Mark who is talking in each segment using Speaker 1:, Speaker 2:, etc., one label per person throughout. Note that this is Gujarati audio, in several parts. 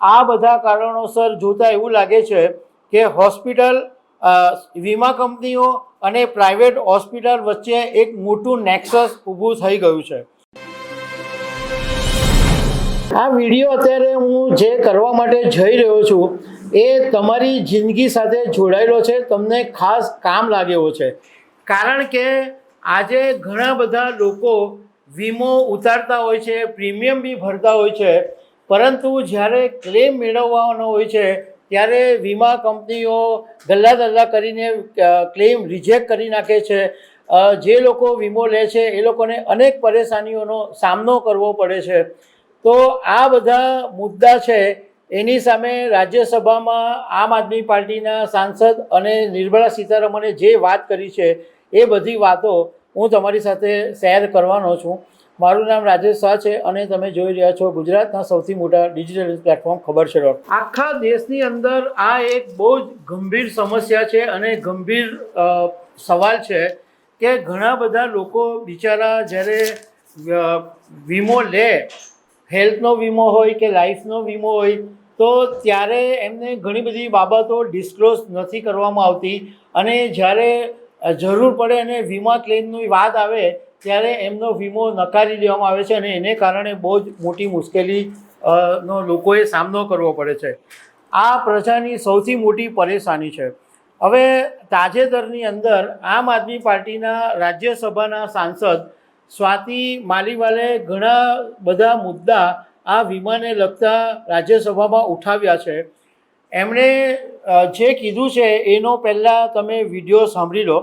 Speaker 1: આ બધા કારણોસર જોતા એવું લાગે છે કે હોસ્પિટલ વીમા કંપનીઓ અને પ્રાઇવેટ હોસ્પિટલ વચ્ચે એક મોટું નેક્સસ ઊભું થઈ ગયું છે। આ વિડીયો અત્યારે હું જે કરવા માટે જઈ રહ્યો છું એ તમારી જિંદગી સાથે જોડાયેલો છે, તમને ખાસ કામ લાગે એવો છે। કારણ કે આજે ઘણા બધા લોકો વીમો ઉતારતા હોય છે, પ્રીમિયમ બી ભરતા હોય છે, પરંતુ જ્યારે ક્લેમ મેળવવાનો હોય છે ત્યારે વીમા કંપનીઓ ગલ્લા દલ્લા કરીને ક્લેમ રિજેક્ટ કરી નાખે છે। જે લોકો વીમો લે છે એ લોકોને અનેક પરેશાનીઓનો સામનો કરવો પડે છે। તો આ બધા મુદ્દા છે એની સામે રાજ્યસભામાં આમ આદમી પાર્ટીના સાંસદ અને નિર્મલા સીતારમણે જે વાત કરી છે એ બધી વાતો હું તમારી સાથે શેર કરવાનો છું। મારું નામ રાજેશ શાહ છે અને તમે જોઈ રહ્યા છો ગુજરાતના સૌથી મોટા ડિજિટલ પ્લેટફોર્મ ખબર છે ડોટ। આખા દેશની અંદર આ એક બહુ જ ગંભીર સમસ્યા છે અને ગંભીર સવાલ છે કે ઘણા બધા લોકો બિચારા જ્યારે વીમો લે, હેલ્થનો વીમો હોય કે લાઈફનો વીમો હોય, તો ત્યારે એમને ઘણી બધી બાબતો ડિસ્ક્લોઝ નથી કરવામાં આવતી અને જ્યારે જરૂર પડે અને વીમા ક્લેમની વાત આવે ત્યારે એમનો વીમો નકારી દેવામાં આવે છે અને એને કારણે બહુ જ મોટી મુશ્કેલીનો લોકોએ સામનો કરવો પડે છે। આ પ્રજાની સૌથી મોટી પરેશાની છે। હવે તાજેતરની અંદર આમ આદમી પાર્ટીના રાજ્યસભાના સાંસદ સ્વાતિ માલીવાલે ઘણા બધા મુદ્દા આ વીમાને લગતા રાજ્યસભામાં ઉઠાવ્યા છે। એમણે જે કીધું છે એનો પહેલાં તમે વિડીયો સાંભળી લો।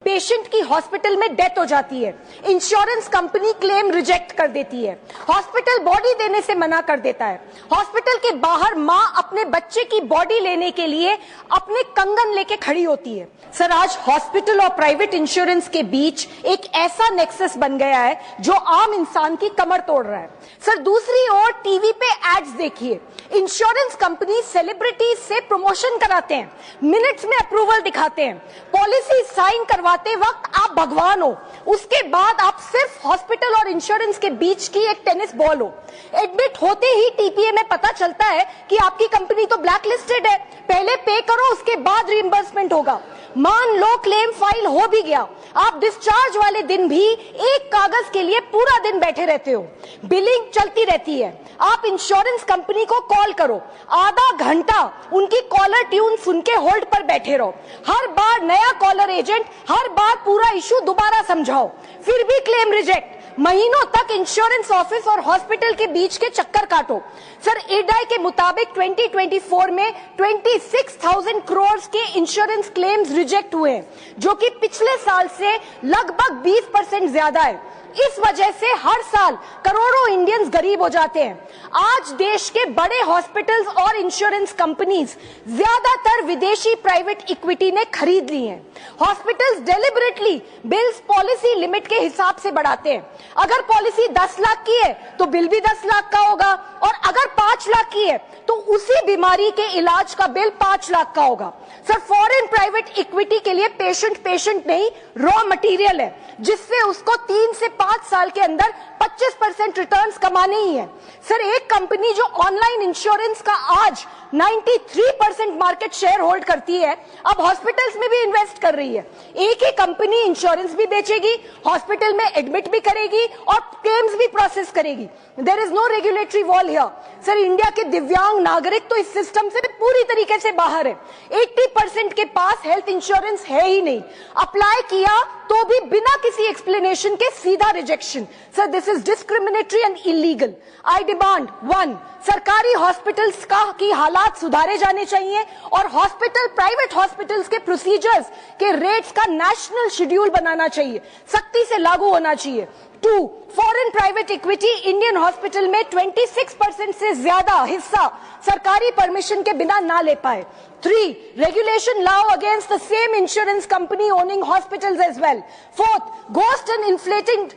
Speaker 2: पेशेंट की हॉस्पिटल में डेथ हो जाती है, इंश्योरेंस कंपनी क्लेम रिजेक्ट कर देती है, हॉस्पिटल बॉडी देने से मना कर देता है, हॉस्पिटल के बाहर मां अपने बच्चे की बॉडी लेने के लिए अपने कंगन लेके खड़ी होती है। सर, आज हॉस्पिटल और प्राइवेट इंश्योरेंस के बीच एक ऐसा नेक्सस बन गया है जो आम इंसान की कमर तोड़ रहा है। सर, दूसरी ओर टीवी पे एड्स देखिए, इंश्योरेंस कंपनी सेलिब्रिटीज से प्रमोशन कराते हैं, मिनट्स में अप्रूवल दिखाते हैं, पॉलिसी साइन करवाते वक्त आप भगवान हो, उसके बाद आप सिर्फ हॉस्पिटल और इंश्योरेंस के बीच की एक टेनिस बॉल हो। एडमिट होते ही टीपीए में पता चलता है कि आपकी कंपनी तो ब्लैक लिस्टेड है, पहले पे करो उसके बाद रिइंबर्समेंट होगा। मान लो क्लेम फाइल हो भी गया, आप डिस्चार्ज वाले दिन भी एक कागज के लिए पूरा दिन बैठे रहते हो, बिलिंग चलती रहती है। आप इंश्योरेंस कंपनी को कॉल करो, आधा घंटा उनकी कॉलर ट्यून सुन के होल्ड पर बैठे रहो, हर बार नया कॉलर एजेंट, हर बार पूरा इशू दोबारा समझाओ, फिर भी क्लेम रिजेक्ट। महीनों तक इंश्योरेंस ऑफिस और हॉस्पिटल के बीच के चक्कर काटो। सर, इरडाई के मुताबिक 2024 में 26,000 करोड़ के इंश्योरेंस क्लेम्स रिजेक्ट हुए हैं, जो कि पिछले साल से लगभग 20% ज्यादा है। इस वजह से हर साल करोड़ों इंडियंस गरीब हो जाते हैं। आज देश के बड़े हॉस्पिटल्स और इंश्योरेंस कंपनीज ज्यादातर विदेशी प्राइवेट इक्विटी ने खरीद ली हैं। Hospitals deliberately bills policy limit के हिसाब से बढ़ाते हैं। अगर पॉलिसी 10 लाख की है तो बिल भी 10 लाख का होगा, और अगर 5 लाख की है तो उसी बीमारी के इलाज का बिल 5 लाख का होगा। सर, फॉरेन प्राइवेट इक्विटी के लिए पेशेंट नहीं, रॉ मटेरियल है, जिससे उसको 3 से 5 साल के अंदर 25% रिटर्न्स कमाने ही है। सर, एक कंपनी जो ऑनलाइन इंश्योरेंस का आज 93% मार्केट शेयर होल्ड करती है, अब हॉस्पिटल्स में भी इन्वेस्ट कर रही है। एक ही कंपनी इंश्योरेंस भी बेचेगी, हॉस्पिटल में एडमिट भी करेगी और क्लेम्स भी प्रोसेस करेगी। There is no regulatory wall here. Sir, India के दिव्यांग नागरिक तो इस सिस्टम से पूरी तरीके से बाहर है। 80% के पास हेल्थ इंश्योरेंस है ही नहीं, अप्लाई किया तो भी बिना किसी एक्सप्लेनेशन के सीधा rejection. Sir, this is discriminatory and illegal. I demand 1, सरकारी हॉस्पिटल्स का की हालात सुधारे जाने चाहिए और हॉस्पिटल, प्राइवेट हॉस्पिटल्स के प्रोसीजर्स के रेट्स का नेशनल शेड्यूल बनाना चाहिए, सख्ती से लागू होना चाहिए। 2, foreign private equity Indian hospital में 26% से ज्यादा हिस्सा सरकारी परमिशन के बिना ना ले पाए। 3, रेगुलेशन लाओ against the same insurance company owning hospitals as well. 4th, ghost and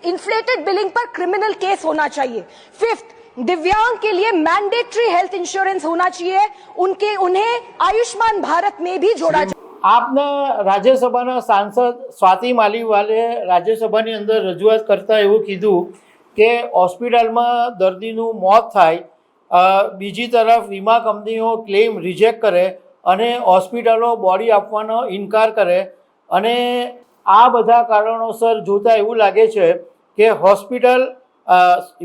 Speaker 2: inflated billing पर क्रिमिनल केस होना चाहिए। 5th, दिव्यांग के लिए मैंडेटरी हेल्थ इंश्योरेंस होना चाहिए, उन्हें आयुष्मान भारत में भी जोड़ा जाए।
Speaker 1: આપના રાજ્યસભાના સાંસદ સ્વાતિ માલીવાલે રાજ્યસભાની અંદર રજૂઆત કરતા એવું કીધું કે હોસ્પિટલમાં દર્દીનું મોત થાય બીજી તરફ વીમા કંપનીઓ ક્લેમ રિજેક્ટ કરે અને હોસ્પિટલો બોડી આપવાનો ઇનકાર કરે અને આ બધા કારણોસર જોતાં એવું લાગે છે કે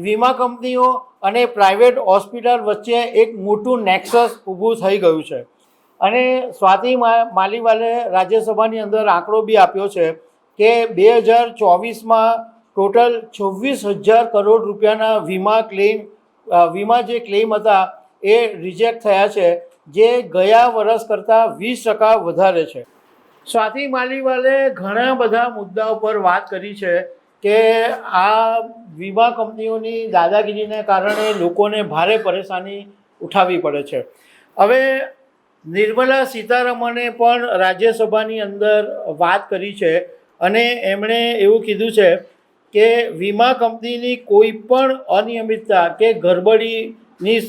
Speaker 1: વીમા કંપનીઓ અને પ્રાઇવેટ હોસ્પિટલ વચ્ચે એક મોટું નેક્સસ ઊભું થઈ ગયું છે. અને સ્વાતિ માલીવાલે રાજ્યસભાની અંદર આંકડો બી આપ્યો છે કે 2024માં ટોટલ 26,000 કરોડ રૂપિયાના વીમા જે ક્લેમ હતા એ રિજેક્ટ થયા છે, જે ગયા વર્ષ કરતાં 20% વધારે છે. સ્વાતિ માલીવાલે ઘણા બધા મુદ્દાઓ પર વાત કરી છે કે આ વીમા કંપનીઓની દાદાગીરીને કારણે લોકોને ભારે પરેશાની ઉઠાવવી પડે છે. હવે નિર્મલા સીતારમણે પણ રાજ્યસભાની અંદર વાત કરી છે અને એમણે એવું કીધું છે કે વીમા કંપનીની કોઈ પણ અનિયમિતતા કે ગડબડીની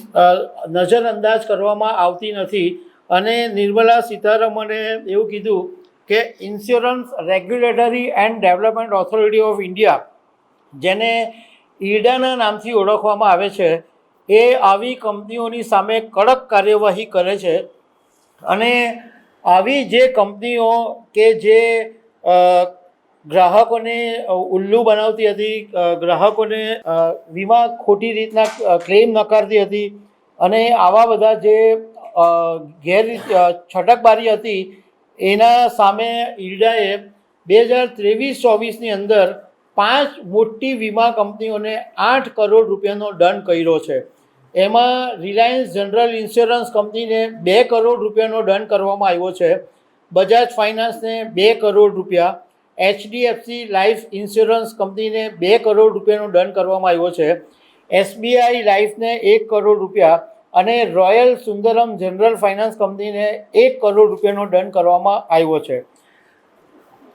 Speaker 1: નજરઅંદાજ કરવામાં આવતી નથી. અને નિર્મલા સીતારમણે એવું કીધું કે insurance regulatory and development authority of India, જેને ઈડાના નામથી ઓળખવામાં આવે છે, એ આવી કંપનીઓની સામે કડક કાર્યવાહી કરે છે. અને આવી જે કંપનીઓ કે જે ગ્રાહકોને ઉલ્લુ બનાવતી હતી, ગ્રાહકોને વીમા ખોટી રીતના ક્લેમ નકારતી હતી અને આવા બધા જે છટકબારી હતી, એના સામે ઈડાએ 2023-24ની અંદર 5 મોટી વીમા કંપનીઓને 8 કરોડ રૂપિયાનો દંડ કર્યો છે. એમાં રિલાયન્સ જનરલ ઇન્સ્યોરન્સ કંપનીને 2 કરોડ રૂપિયાનો દંડ કરવામાં આવ્યો છે, બજાજ ફાઇનાન્સને 2 કરોડ રૂપિયા, HDFC લાઈફ ઇન્સ્યોરન્સ કંપનીને 2 કરોડ રૂપિયાનો દંડ કરવામાં આવ્યો છે, SBI લાઈફને 1 કરોડ રૂપિયા અને રોયલ સુંદરમ જનરલ ફાઇનાન્સ કંપનીને 1 કરોડ રૂપિયાનો દંડ કરવામાં આવ્યો છે.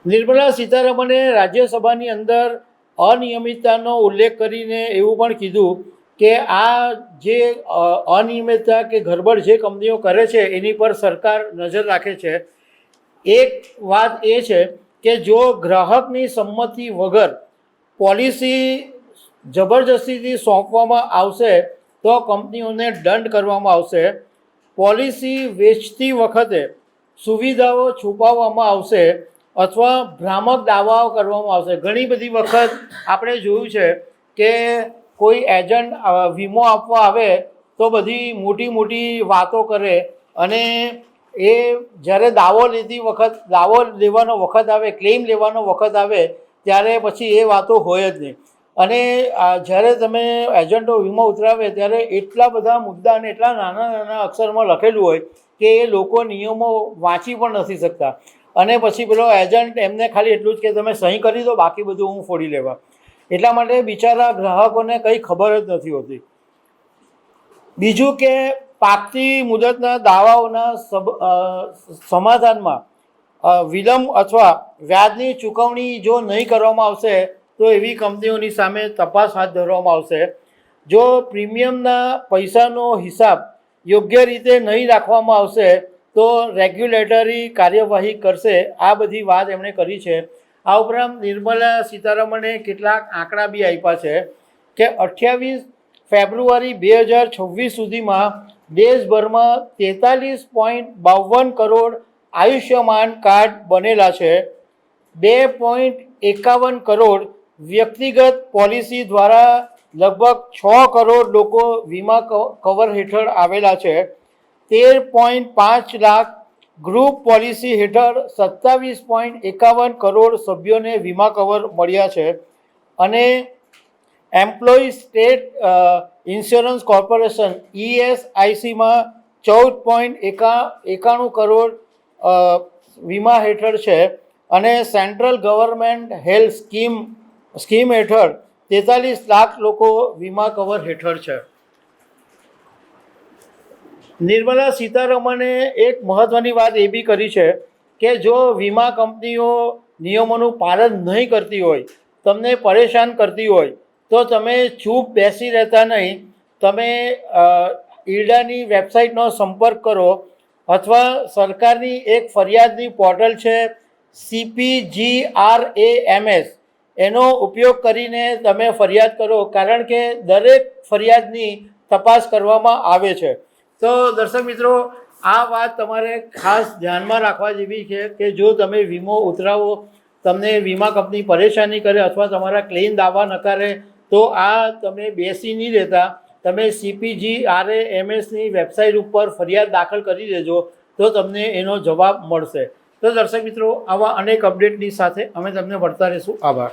Speaker 1: નિર્મલા સીતારમણે રાજ્યસભાની અંદર અનિયમિતતાનો ઉલ્લેખ કરીને એવું પણ કીધું કે આ જે અનિયમિતતા કે ગરબડ જે કંપનીઓ કરે છે એની પર સરકાર નજર રાખે છે. એક વાત એ છે કે જો ગ્રાહકની સંમતિ વગર પોલિસી જબરજસ્તીથી સોંપવામાં આવશે તો કંપનીઓને દંડ કરવામાં આવશે. પોલિસી વેચતી વખતે સુવિધાઓ છુપાવવામાં આવશે અથવા ભ્રામક દાવાઓ કરવામાં આવશે. ઘણી બધી વખત આપણે જોયું છે કે કોઈ એજન્ટ વીમો આપવા આવે તો બધી મોટી મોટી વાતો કરે અને એ જ્યારે દાવો લેવાનો વખત આવે, ક્લેમ લેવાનો વખત આવે ત્યારે પછી એ વાતો હોય જ નહીં. અને જ્યારે તમે એજન્ટો વીમો ઉતરાવે ત્યારે એટલા બધા મુદ્દા અને એટલા નાના નાના અક્ષરમાં લખેલું હોય કે એ લોકો નિયમો વાંચી પણ નથી શકતા. અને પછી પેલો એજન્ટ એમને ખાલી એટલું જ કે તમે સહી કરી દો, બાકી બધું હું ફોડી લેવા. એટલા માટે બિચારા ગ્રાહકોને કંઈ ખબર જ નથી હોતી. બીજું કે પાકતી મુદતના દાવાઓના સમાધાનમાં વિલંબ અથવા વ્યાજની ચૂકવણી જો નહીં કરવામાં આવશે તો એવી કંપનીઓની સામે તપાસ હાથ ધરવામાં આવશે. જો પ્રીમિયમના પૈસાનો હિસાબ યોગ્ય રીતે નહીં રાખવામાં આવશે તો રેગ્યુલેટરી કાર્યવાહી કરશે. આ બધી વાત એમણે કરી છે. આ ઉપરાંત નિર્મલા સીતારમણે કેટલાક આંકડા બી આપ્યા છે કે 28 ફેબ્રુઆરી 2026 સુધીમાં દેશભરમાં 43.52 કરોડ આયુષ્યમાન કાર્ડ બનેલા છે. 2.51 કરોડ વ્યક્તિગત પોલિસી દ્વારા લગભગ 6 કરોડ લોકો વીમા કવર હેઠળ આવેલા છે. 13.5 લાખ ગ્રુપ પોલિસી હેઠળ 27.51 કરોડ સભ્યોને વીમા કવર મળ્યા છે. અને એમ્પ્લોઈ સ્ટેટ ઇન્સ્યોરન્સ કોર્પોરેશન ESICમાં 14.91 કરોડ વીમા હેઠળ છે. અને સેન્ટ્રલ ગવર્મેન્ટ હેલ્થ સ્કીમ હેઠળ 43 લાખ લોકો વીમા કવર હેઠળ છે. નિર્મલા સીતારમણે એક મહત્ત્વની વાત એ બી કરી છે કે જો વીમા કંપનીઓ નિયમોનું પાલન નહીં કરતી હોય, તમને પરેશાન કરતી હોય, તો તમે ચૂપ બેસી રહેતા નહીં. તમે ઈડાની વેબસાઇટનો સંપર્ક કરો અથવા સરકારની એક ફરિયાદની પોર્ટલ છે CPGRAMS, એનો ઉપયોગ કરીને તમે ફરિયાદ કરો. કારણ કે દરેક ફરિયાદની તપાસ કરવામાં આવે છે. તો દર્શક મિત્રો, આ વાત તમારે ખાસ ધ્યાનમાં રાખવા જેવી છે કે જો તમે વીમો ઉતરાવો, તમને વીમા કંપની પરેશાની કરે અથવા તમારા ક્લેમ દાવા નકારે તો આ તમે બેસી નહીં રહેતા. તમે CPGRAMSની વેબસાઇટ ઉપર ફરિયાદ દાખલ કરી દેજો તો તમને એનો જવાબ મળશે. તો દર્શક મિત્રો, આવા અનેક અપડેટની સાથે અમે તમને મળતા રહીશું. આભાર.